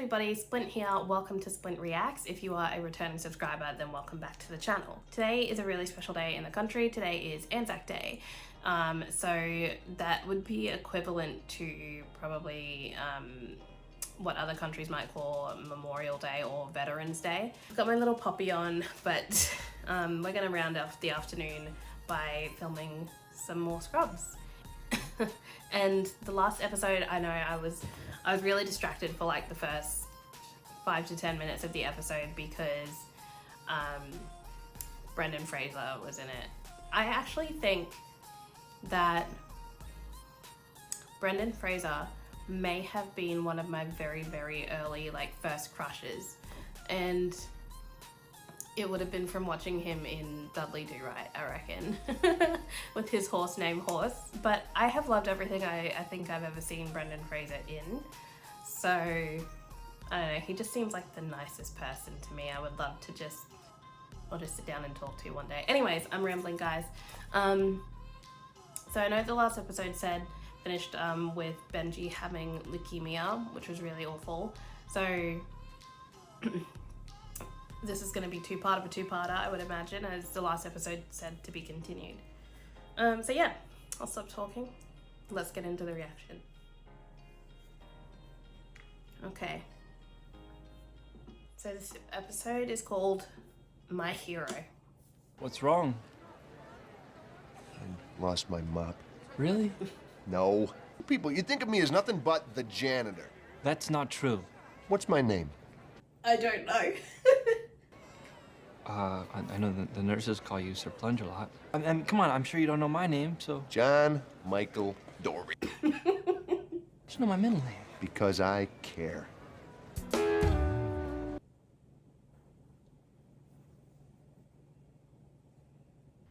everybody, Splint here. Welcome to Splint Reacts. If you are a returning subscriber, then welcome back to the channel. Today is a really special day in the country. Today is Anzac Day. So that would be equivalent to probably what other countries might call Memorial Day or Veterans Day. I've got my little poppy on, but we're gonna round off the afternoon by filming some more Scrubs. And the last episode, I know I was really distracted for like the first 5 to 10 minutes of the episode because Brendan Fraser was in it. I actually think that Brendan Fraser may have been one of my very, very early like first crushes, and it would have been from watching him in Dudley Do Right, I reckon, with his horse named Horse. But I have loved everything I think I've ever seen Brendan Fraser in. So, I don't know, he just seems like the nicest person to me. I would love to just sit down and talk to one day. Anyways, I'm rambling, guys. So I know the last episode finished with Benji having leukemia, which was really awful. So, this is going to be two-part of a two-parter, I would imagine, as the last episode said to be continued. So yeah, I'll stop talking. Let's get into the reaction. Okay. So this episode is called My Hero. What's wrong? I lost my mop. Really? No. People, you think of me as nothing but the janitor. That's not true. What's my name? I don't know. I know the nurses call you Sir Plunge a lot. And come on, I'm sure you don't know my name, so... John Michael Dory. Just know my middle name. Because I care.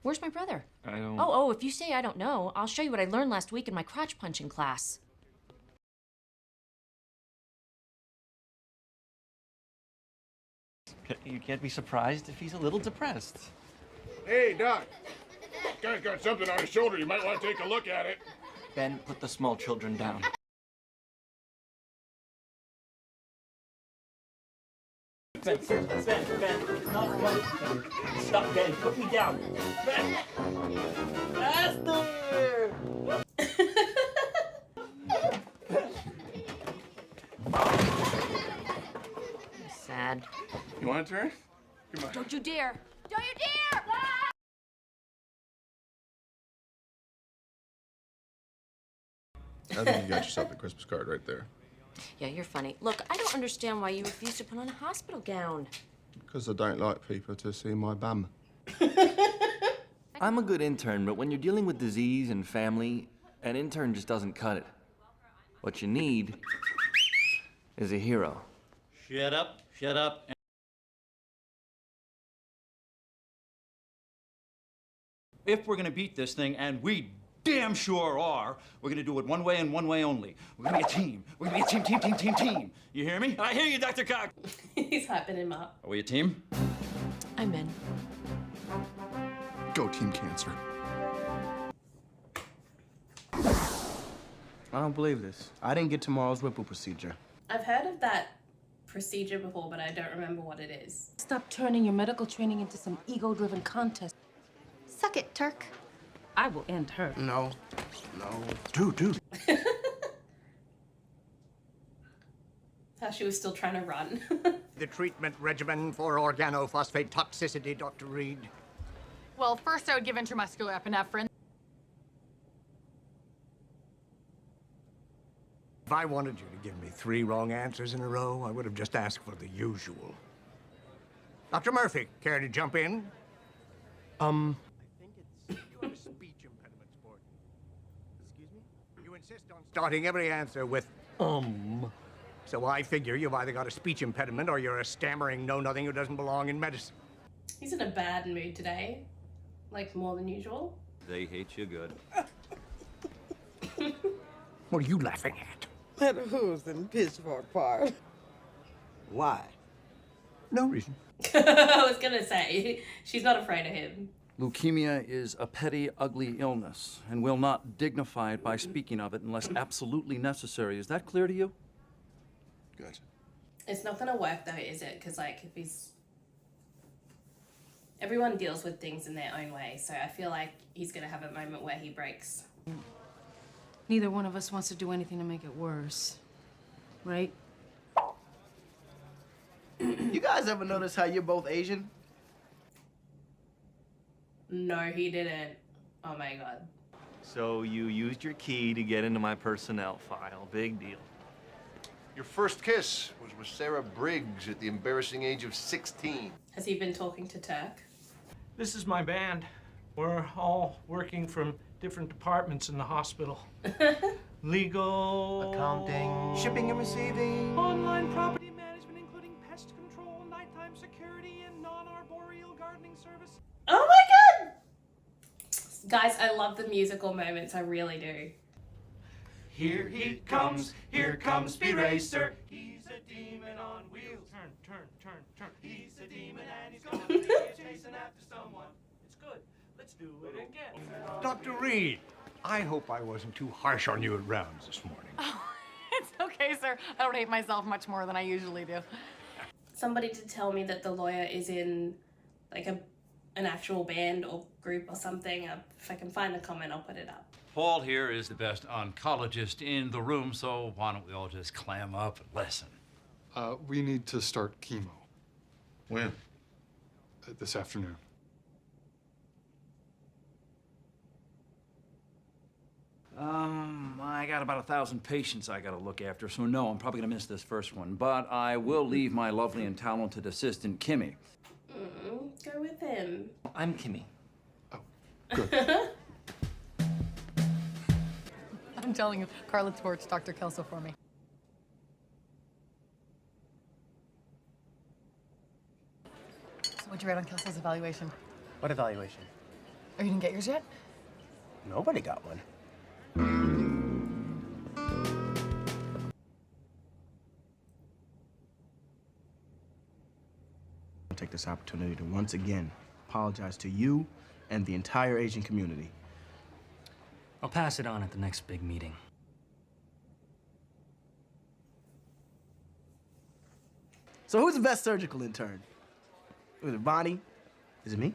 Where's my brother? I don't... Oh, if you say I don't know, I'll show you what I learned last week in my crotch punching class. You can't be surprised if he's a little depressed. Hey, Doc. This guy's got something on his shoulder. You might want to take a look at it. Ben, put the small children down. Ben, not quite. Stop, Ben, put me down. Ben! Faster! Sad. You want a turn? Come on. Don't you dare! Don't you dare! I think you got yourself a Christmas card right there. Yeah, you're funny. Look, I don't understand why you refuse to put on a hospital gown. Because I don't like people to see my bum. I'm a good intern, but when you're dealing with disease and family, an intern just doesn't cut it. What you need is a hero. Shut up, shut up. If we're gonna beat this thing, and we damn sure are, we're gonna do it one way and one way only. We're gonna be a team. We're gonna be a team. You hear me? I hear you, Dr. Cox. He's hyping him up. Are we a team? I'm in. Go Team Cancer. I don't believe this. I didn't get tomorrow's Whipple procedure. I've heard of that procedure before, but I don't remember what it is. Stop turning your medical training into some ego-driven contest. Suck it, Turk. I will end her. No. Dude. How she was still trying to run. The treatment regimen for organophosphate toxicity, Dr. Reed. Well, first I would give intramuscular epinephrine. If I wanted you to give me 3 wrong answers in a row, I would have just asked for the usual. Dr. Murphy, care to jump in? I think it's... You have a speech impediments board. Excuse me? You insist on starting every answer with, So I figure you've either got a speech impediment or you're a stammering know-nothing who doesn't belong in medicine. He's in a bad mood today. Like, more than usual. They hate you good. What are you laughing at? At who's in Pitchfork Park? Why? No reason. I was gonna say, she's not afraid of him. Leukemia is a petty, ugly illness, and will not dignify it by speaking of it unless absolutely necessary. Is that clear to you? Gotcha. It's not gonna work though, is it? Because like if he's... Everyone deals with things in their own way, so I feel like he's gonna have a moment where he breaks. Neither one of us wants to do anything to make it worse. Right? You guys ever notice how you're both Asian? No, he didn't. Oh my god. So you used your key to get into my personnel file. Big deal. Your first kiss was with Sarah Briggs at the embarrassing age of 16. Has he been talking to Turk? This is my band. We're all working from different departments in the hospital. Legal... Accounting. Shipping and receiving. Online property management, including pest control, nighttime security, and non-arboreal gardening service. Oh my god! Guys, I love the musical moments, I really do. Here he comes, here comes Speed Racer. He's a demon on wheels. Turn. He's a demon and he's gonna be chasing after someone. It's good. Let's do it again. Dr. Reed, I hope I wasn't too harsh on you at rounds this morning. Oh, it's okay, sir. I don't hate myself much more than I usually do. Somebody did tell me that the lawyer is in like an actual band or group or something. If I can find the comment, I'll put it up. Paul here is the best oncologist in the room, so why don't we all just clam up and listen? We need to start chemo. When? This afternoon. I got about 1,000 patients I gotta look after, so no, I'm probably gonna miss this first one. But I will leave my lovely and talented assistant, Kimmy. Go with him. I'm Kimmy. Oh, good. I'm telling you, Carla torched Dr. Kelso for me. So what'd you write on Kelso's evaluation? What evaluation? Oh, you didn't get yours yet? Nobody got one. I'll take this opportunity to once again apologize to you and the entire Asian community. I'll pass it on at the next big meeting. So who's the best surgical intern? Is it Bonnie? Is it me?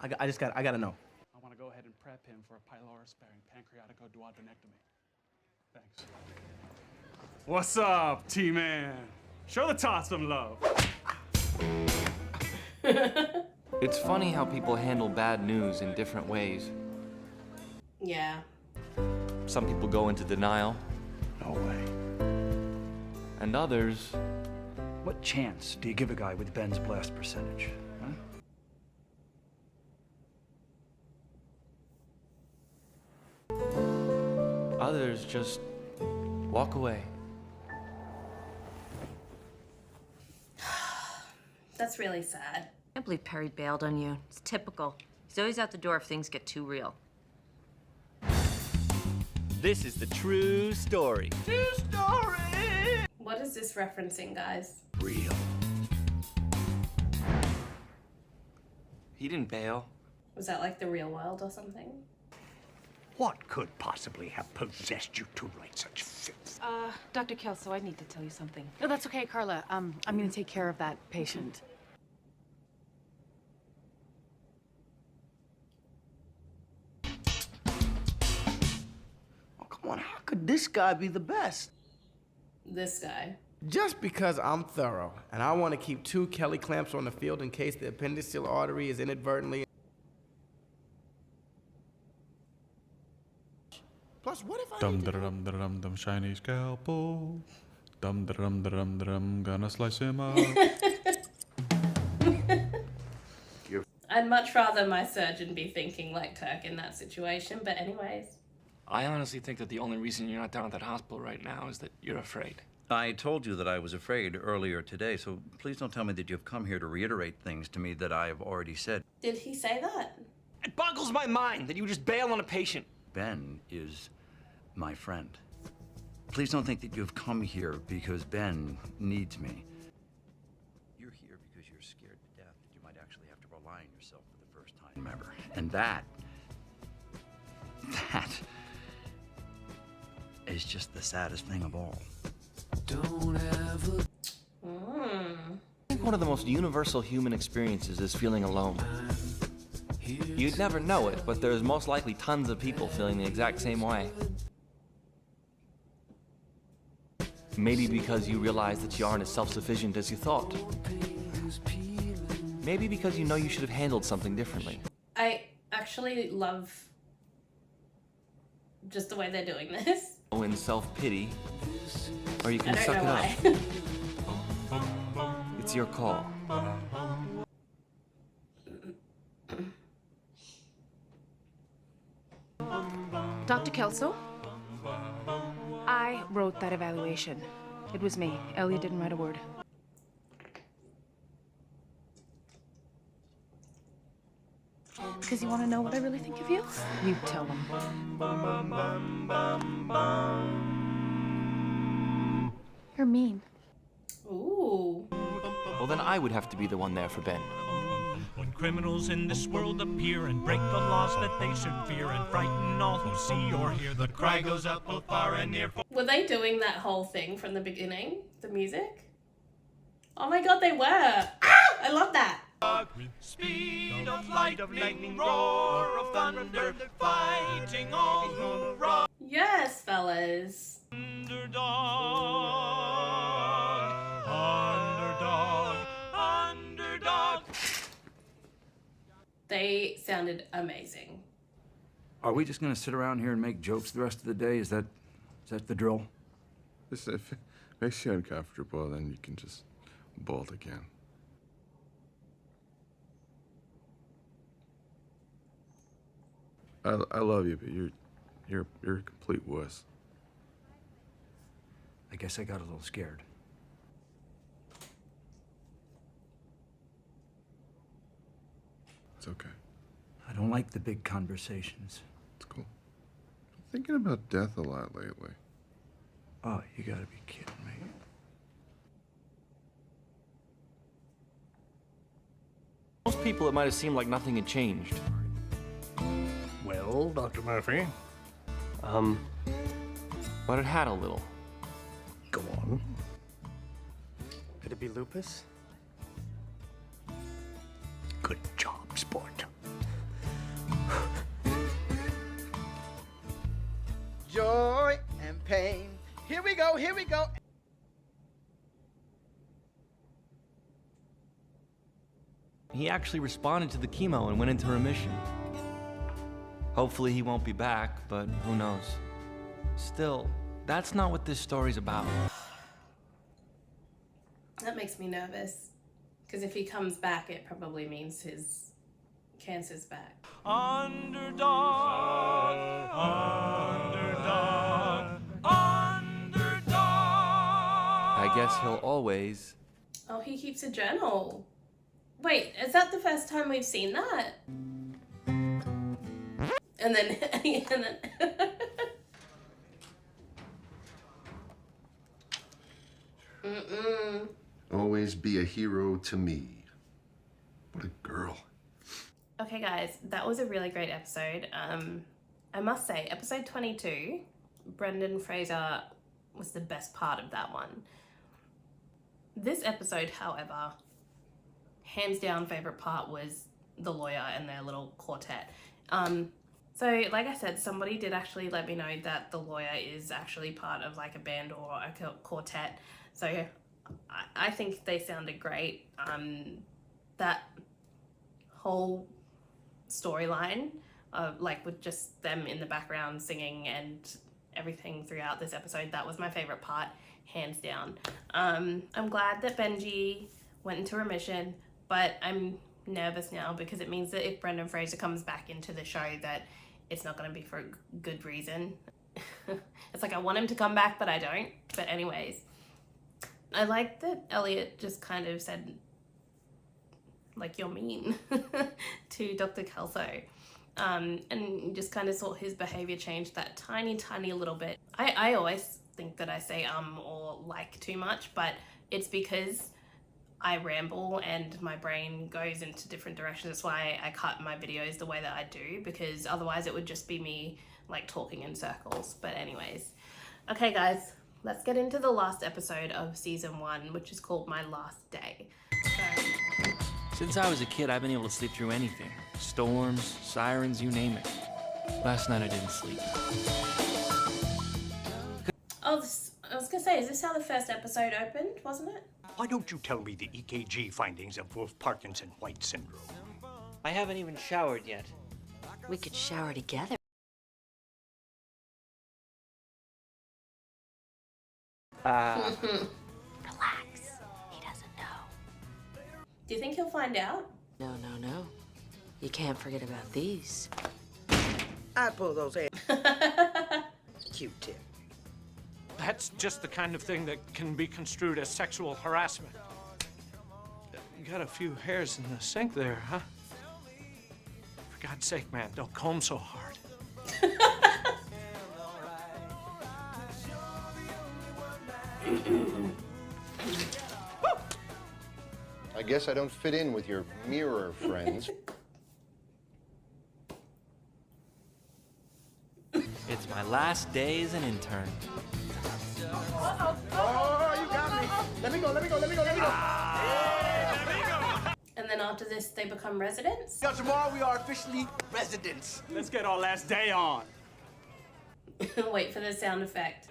I gotta know. I want to go ahead and prep him for a pylorus-sparing pancreaticoduodenectomy. Thanks. What's up, T-Man? Show the tots some love. It's funny how people handle bad news in different ways. Yeah. Some people go into denial. No way. And others... What chance do you give a guy with Ben's blast percentage? Huh? Others just walk away. That's really sad. I can't believe Perry bailed on you. It's typical. He's always out the door if things get too real. This is the true story. True story! What is this referencing, guys? Real. He didn't bail. Was that like the real world or something? What could possibly have possessed you to write such filth? Dr. Kelso, I need to tell you something. No, that's okay, Carla. I'm gonna take care of that patient. Oh, come on, how could this guy be the best? This guy. Just because I'm thorough and I want to keep 2 Kelly clamps on the field in case the appendiceal artery is inadvertently. Plus, what if I Dum shiny scalpel. Dum gonna slice him up. I'd much rather my surgeon be thinking like Turk in that situation, but anyways. I honestly think that the only reason you're not down at that hospital right now is that you're afraid. I told you that I was afraid earlier today, so please don't tell me that you've come here to reiterate things to me that I have already said. Did he say that? It boggles my mind that you just bail on a patient. Ben is my friend. Please don't think that you've come here because Ben needs me. You're here because you're scared to death that you might actually have to rely on yourself for the first time ever. And that is just the saddest thing of all. Don't ever... think one of the most universal human experiences is feeling alone. You'd never know it, but there's most likely tons of people feeling the exact same way. Maybe because you realize that you aren't as self-sufficient as you thought. Maybe because you know you should have handled something differently. I actually love just the way they're doing this. In self-pity, or you can I suck don't it know up. It's your call. Dr. Kelso? I wrote that evaluation. It was me. Elliot didn't write a word. Because you want to know what I really think of you? You tell them. You're mean. Ooh. Well, then I would have to be the one there for Ben. When criminals in this world appear and break the laws that they should fear and frighten all who see or hear, the cry goes up both far and near. Were they doing that whole thing from the beginning? The music? Oh my god, they were! Ah! I love that! With speed of light, of lightning, roar of thunder, fighting all who wrong. Yes, fellas. Underdog. They sounded amazing. Are we just gonna sit around here and make jokes the rest of the day? Is that the drill? Listen, if it makes you uncomfortable, then you can just bolt again. I love you, but you're a complete wuss. I guess I got a little scared. It's okay. I don't like the big conversations. It's cool. I'm thinking about death a lot lately. Oh, you gotta be kidding me. Most people, it might have seemed like nothing had changed. Well, Dr. Murphy? But it had a little. Go on. Could it be lupus? Good job, sport. Joy and pain. Here we go, here we go. He actually responded to the chemo and went into remission. Hopefully he won't be back, but who knows. Still, that's not what this story's about. That makes me nervous. Because if he comes back, it probably means his cancer's back. Underdog. I guess he'll always... Oh, he keeps a journal. Wait, is that the first time we've seen that? And then, Always be a hero to me. What a girl. Okay, guys, that was a really great episode. I must say, episode 22, Brendan Fraser was the best part of that one. This episode, however, hands down favorite part was the lawyer and their little quartet. So like I said, somebody did actually let me know that the lawyer is actually part of like a band or a quartet. So I think they sounded great. That whole storyline of like with just them in the background singing and everything throughout this episode, that was my favorite part, hands down. I'm glad that Benji went into remission, but I'm nervous now because it means that if Brendan Fraser comes back into the show that it's not going to be for a good reason. It's like I want him to come back, but I don't. But anyways, I like that Elliot just kind of said, like, you're mean to Dr. Kelso. And just kind of saw his behavior change that tiny little bit. I always think that I say or like too much, but it's because I ramble and my brain goes into different directions. That's why I cut my videos the way that I do, because otherwise it would just be me like talking in circles. But anyways, okay guys, let's get into the last episode of season 1, which is called My Last Day. Since I was a kid, I've been able to sleep through anything. Storms, sirens, you name it. Last night I didn't sleep. Oh, I was gonna say, is this how the first episode opened, wasn't it? Why don't you tell me the EKG findings of Wolff-Parkinson-White syndrome? I haven't even showered yet. We could shower together. Relax. He doesn't know. Do you think he'll find out? No. You can't forget about these. I'd pull those hair. Q-tip. That's just the kind of thing that can be construed as sexual harassment. You got a few hairs in the sink there, huh? For God's sake, man, don't comb so hard. I guess I don't fit in with your mirror friends. It's my last day as an intern. Oh, you got me. Let me go. And then after this, they become residents? Now tomorrow we are officially residents. Let's get our last day on. Wait for the sound effect.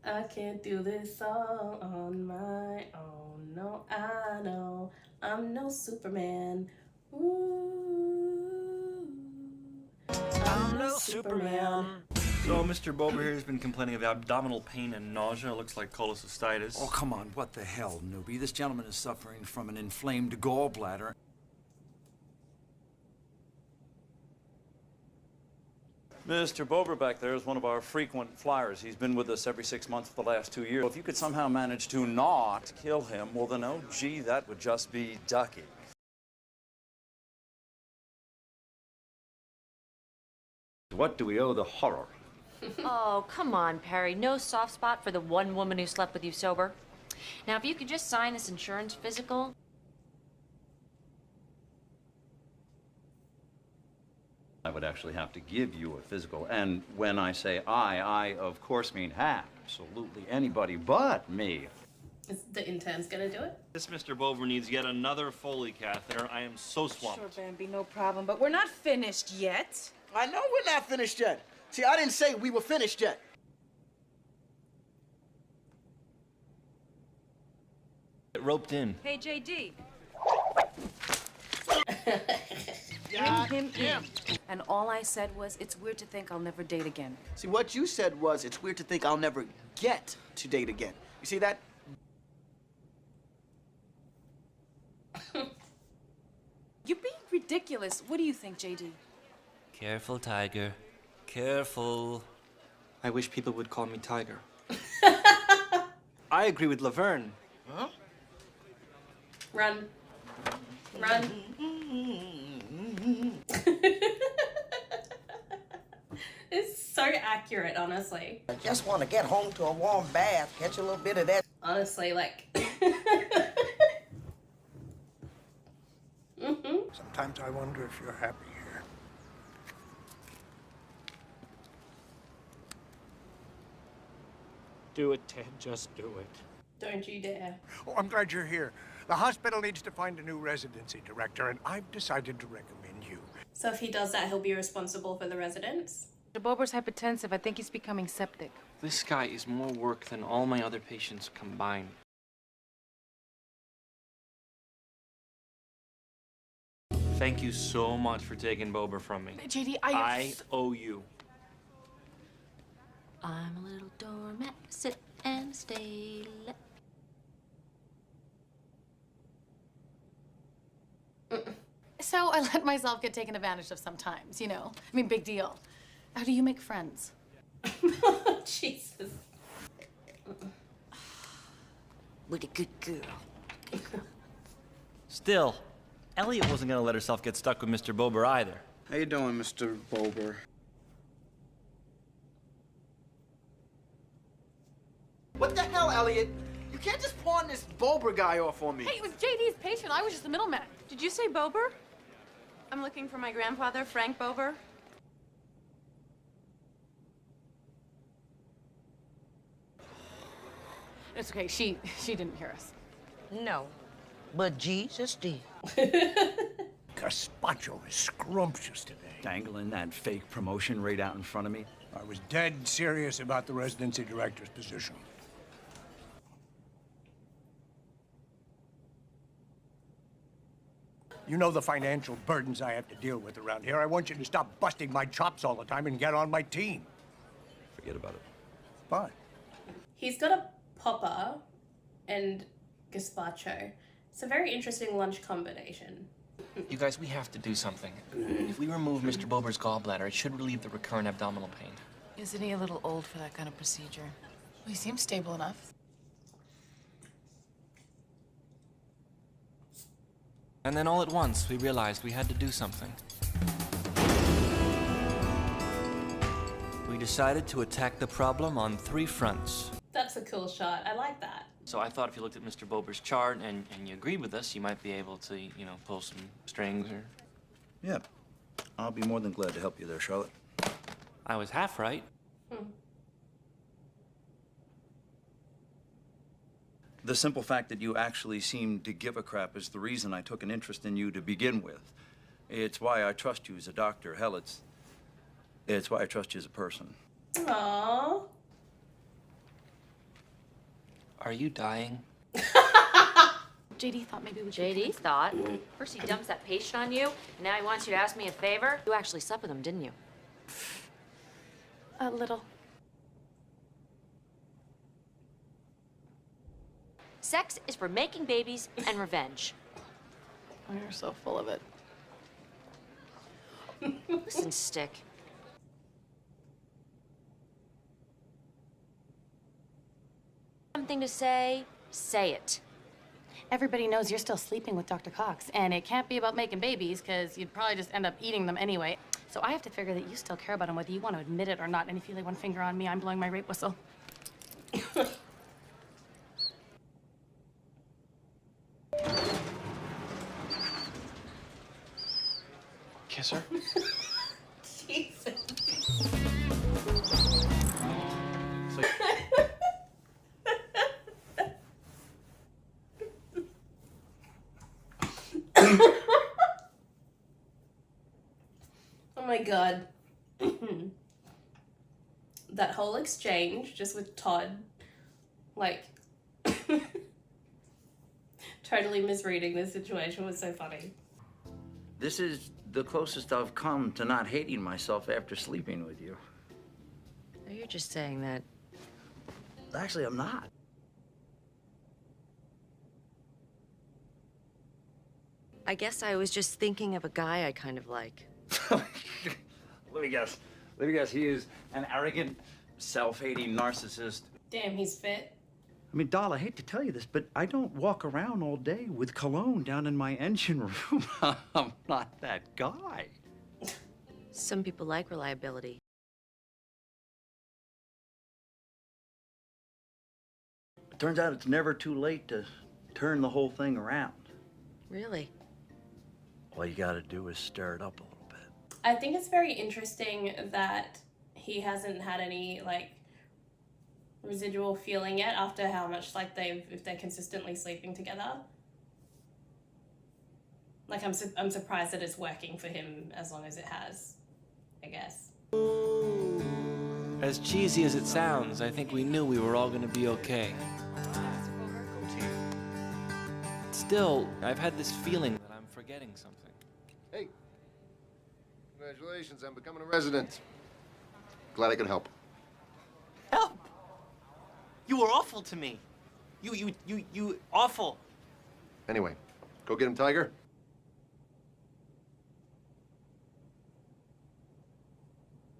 I can't do this all on my own. No, I know I'm no Superman. Ooh, I'm no Superman. So Mr. Bober here has been complaining of abdominal pain and nausea. Looks like cholecystitis. Oh, come on. What the hell, newbie? This gentleman is suffering from an inflamed gallbladder. Mr. Bober back there is one of our frequent flyers. He's been with us every 6 months for the last 2 years. If you could somehow manage to not kill him, well then, oh gee, that would just be ducky. What do we owe the horror? Oh, come on, Perry. No soft spot for the one woman who slept with you sober? Now, if you could just sign this insurance physical... I would actually have to give you a physical. And when I say I of course mean absolutely anybody but me. Is the intern's gonna do it? This Mr. Bober needs yet another Foley catheter. I am so swamped. Sure, Bambi, no problem. But we're not finished yet. I know we're not finished yet. See, I didn't say we were finished yet. Get roped in. Hey, JD. Bring him in. And all I said was, it's weird to think I'll never date again. See, what you said was, it's weird to think I'll never get to date again. You see that? You're being ridiculous. What do you think, JD? Careful, Tiger. Careful. I wish people would call me Tiger. I agree with Laverne. Huh? Run. Run. It's so accurate, honestly. I just want to get home to a warm bath, catch a little bit of that. Honestly, like... Sometimes I wonder if you're happy here. Do it, Ted. Just do it. Don't you dare. Oh, I'm glad you're here. The hospital needs to find a new residency director, and I've decided to recommend you. So if he does that, he'll be responsible for the residents? The Bober's hypertensive. I think he's becoming septic. This guy is more work than all my other patients combined. Thank you so much for taking Bober from me. JD, I owe you. I'm a little doormat, sit and stay. So I let myself get taken advantage of sometimes, you know. I mean, big deal. How do you make friends? Jesus. With a good girl. Still, Elliot wasn't gonna let herself get stuck with Mr. Bober either. How you doing, Mr. Bober? What the hell, Elliot? You can't just pawn this Bober guy off on me. Hey, it was JD's patient. I was just the middleman. Did you say Bober? I'm looking for my grandfather, Frank Bober. It's okay. She didn't hear us. No, but Jesus did. Gazpacho is scrumptious today. Dangling that fake promotion right out in front of me. I was dead serious about the residency director's position. You know the financial burdens I have to deal with around here. I want you to stop busting my chops all the time and get on my team. Forget about it. Fine. He's got a popper and gazpacho. It's a very interesting lunch combination. You guys, we have to do something. If we remove Mr. Bober's gallbladder, it should relieve the recurrent abdominal pain. Isn't he a little old for that kind of procedure? Well, he seems stable enough. And then all at once, we realized we had to do something. We decided to attack the problem on 3 fronts. That's a cool shot. I like that. So I thought if you looked at Mr. Bober's chart and you agreed with us, you might be able to, you know, pull some strings or... Yeah. I'll be more than glad to help you there, Charlotte. I was half right. The simple fact that you actually seem to give a crap is the reason I took an interest in you to begin with. It's why I trust you as a doctor. Hell, it's why I trust you as a person. Aww. Are you dying? JD thought maybe we JD thought? First he dumps that patient on you, and now he wants you to ask me a favor? You actually slept with him, didn't you? A little. Sex is for making babies and revenge. Oh, you're so full of it. Listen, Stick. Something to say, say it. Everybody knows you're still sleeping with Dr. Cox, and it can't be about making babies, because you'd probably just end up eating them anyway. So I have to figure that you still care about him, whether you want to admit it or not. And if you lay one finger on me, I'm blowing my rape whistle. Kiss her? Jesus. Oh my god. That whole exchange just with Todd, like, totally misreading the situation was so funny. This is the closest I've come to not hating myself after sleeping with you. No, you're just saying that. Actually, I'm not. I guess I was just thinking of a guy I kind of like. Let me guess. He is an arrogant, self-hating narcissist. Damn, he's fit. I mean, doll, I hate to tell you this, but I don't walk around all day with cologne down in my engine room. I'm not that guy. Some people like reliability. It turns out it's never too late to turn the whole thing around. Really? All you gotta do is stir it up a little bit. I think it's very interesting that he hasn't had any, like, residual feeling yet after how much, like, if they're consistently sleeping together. Like, I'm surprised that it's working for him as long as it has, I guess. As cheesy as it sounds, I think we knew we were all gonna be okay. Still, I've had this feeling that I'm forgetting something. Hey, congratulations on becoming a resident. Glad I could help. Help! You were awful to me. You awful. Anyway, go get him, Tiger.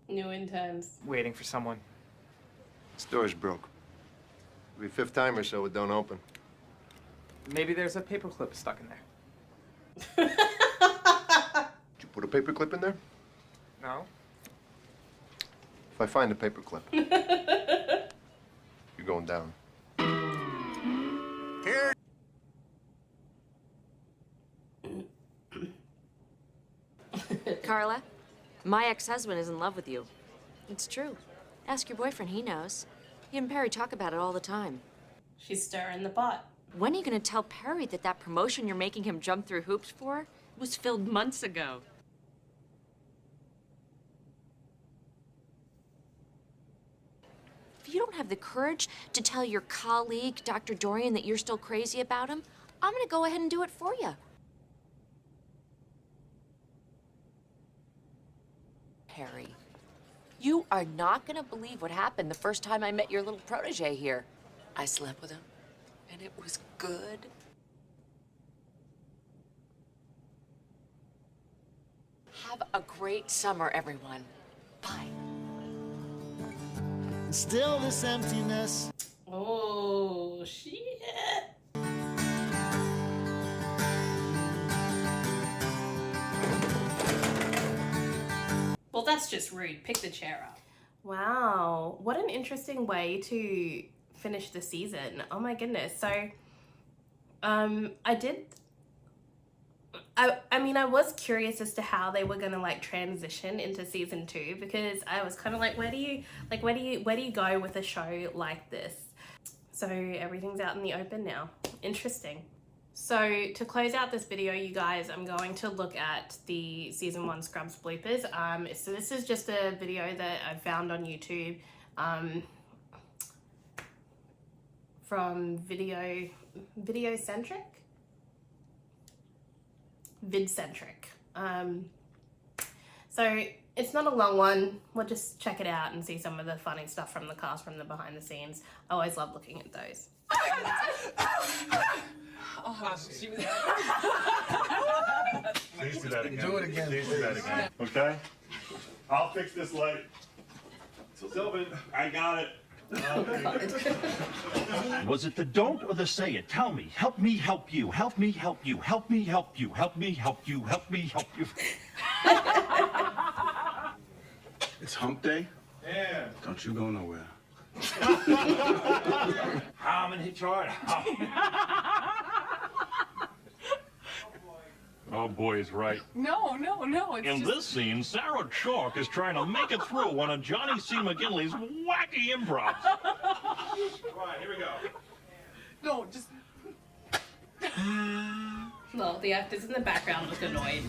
New interns. Waiting for someone. This door's broke. It'll be 5th time or so it don't open. Maybe there's a paperclip stuck in there. Did you put a paperclip in there? No? If I find a paperclip, you're going down. Here. Carla, my ex-husband is in love with you. It's true. Ask your boyfriend, he knows. He and Perry talk about it all the time. She's stirring the pot. When are you gonna tell Perry that that promotion you're making him jump through hoops for was filled months ago? If you don't have the courage to tell your colleague, Dr. Dorian, that you're still crazy about him, I'm gonna go ahead and do it for you. Perry, you are not gonna believe what happened the first time I met your little protege here. I slept with him, and it was good. Have a great summer, everyone. Bye. Still this emptiness. Oh, shit. Well, that's just rude. Pick the chair up. Wow, what an interesting way to finish the season. Oh my goodness. So, I mean, I was curious as to how they were gonna like transition into season 2, because I was kind of like, where do you go with a show like this? So everything's out in the open now. Interesting. So to close out this video, you guys, I'm going to look at the season 1 Scrubs bloopers. So this is just a video that I found on YouTube from VidCentric. So it's not a long one. We'll just check it out and see some of the funny stuff from the cast, from the behind the scenes. I always love looking at those. Please do that again. Do it again, Please do that please. again. Okay? I'll fix this light. Sylvan, I got it. Was it the don't or the say it? Tell me. Help me help you. Help me help you. Help me help you. Help me help you. Help me help you. It's hump day? Yeah. Don't you go nowhere. I'm in charge. Oh, boy is right. No, it's In this scene, Sarah Chalk is trying to make it through one of Johnny C. McGinley's wacky improvs. Right, here we go. No, just... Well, the actors in the background look annoyed.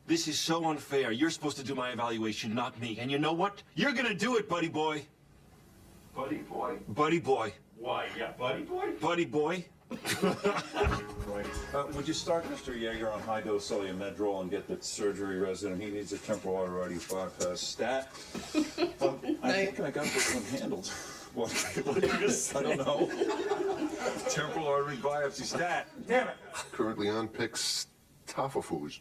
This is so unfair. You're supposed to do my evaluation, not me. And you know what? You're gonna do it, buddy boy. Buddy boy? Buddy boy. Why, yeah, buddy boy? Buddy boy. Would you start Mr. Yeager on high-dose sodium Medrol and get the surgery resident? He needs a temporal artery bypass stat. I think I got this one handled. What did you just say? I don't know. Temporal artery biopsy stat. Damn it. Currently on Pix Tafafus.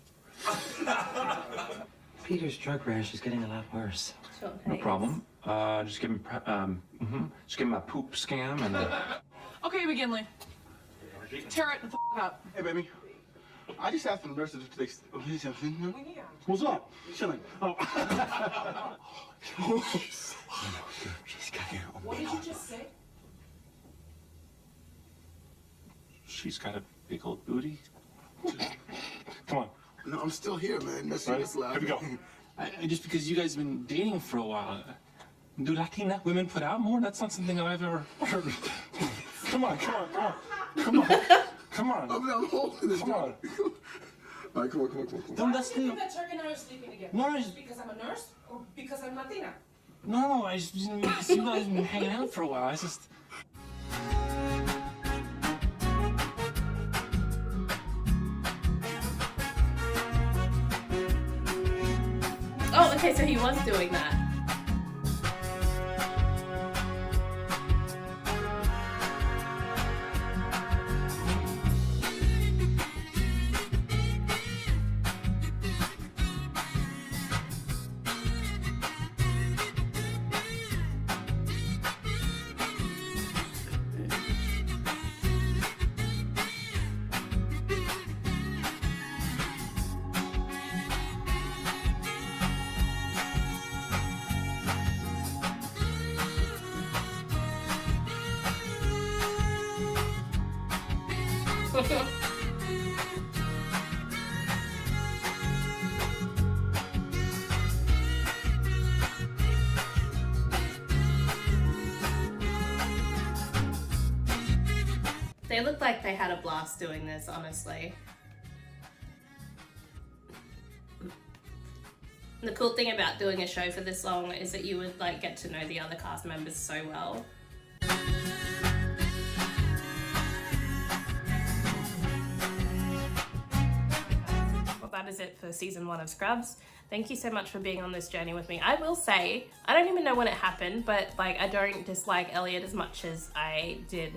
Peter's drug rash is getting a lot worse. No problem. Just give him a poop scam and Okay, McGinley. Tear it the up. Hey, baby. I just asked the nurse to take. What's up? Chilling. Oh. She's got it. What did you just say? she's got a big old booty. Come on. No, I'm still here, man. That's loud. Here we go. Just because you guys have been dating for a while, do Latina women put out more? That's not something I've ever heard. Come on, come on, come on. Come on. Come on. I'm holding this. Come on. All right, come on. Don't that's the... that Chuck and I are sleeping together. No, Just because I'm a nurse or because I'm Latina? No, I just didn't because you guys have been hanging out for a while. I just... Oh, okay, so he was doing that. They looked like they had a blast doing this, honestly. The cool thing about doing a show for this long is that you would like get to know the other cast members so well. Well, that is it for season 1 of Scrubs. Thank you so much for being on this journey with me. I will say, I don't even know when it happened, but like I don't dislike Elliot as much as I did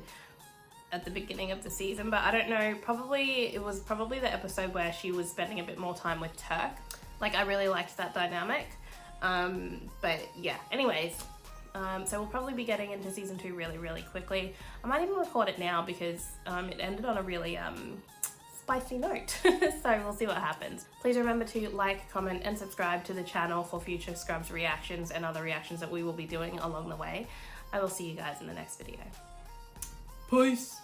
at the beginning of the season, but I don't know, it was probably the episode where she was spending a bit more time with Turk. Like, I really liked that dynamic. But yeah, anyways, so we'll probably be getting into season 2 really, really quickly. I might even record it now because it ended on a really spicy note. So we'll see what happens. Please remember to like, comment, and subscribe to the channel for future Scrubs reactions and other reactions that we will be doing along the way. I will see you guys in the next video. Peace!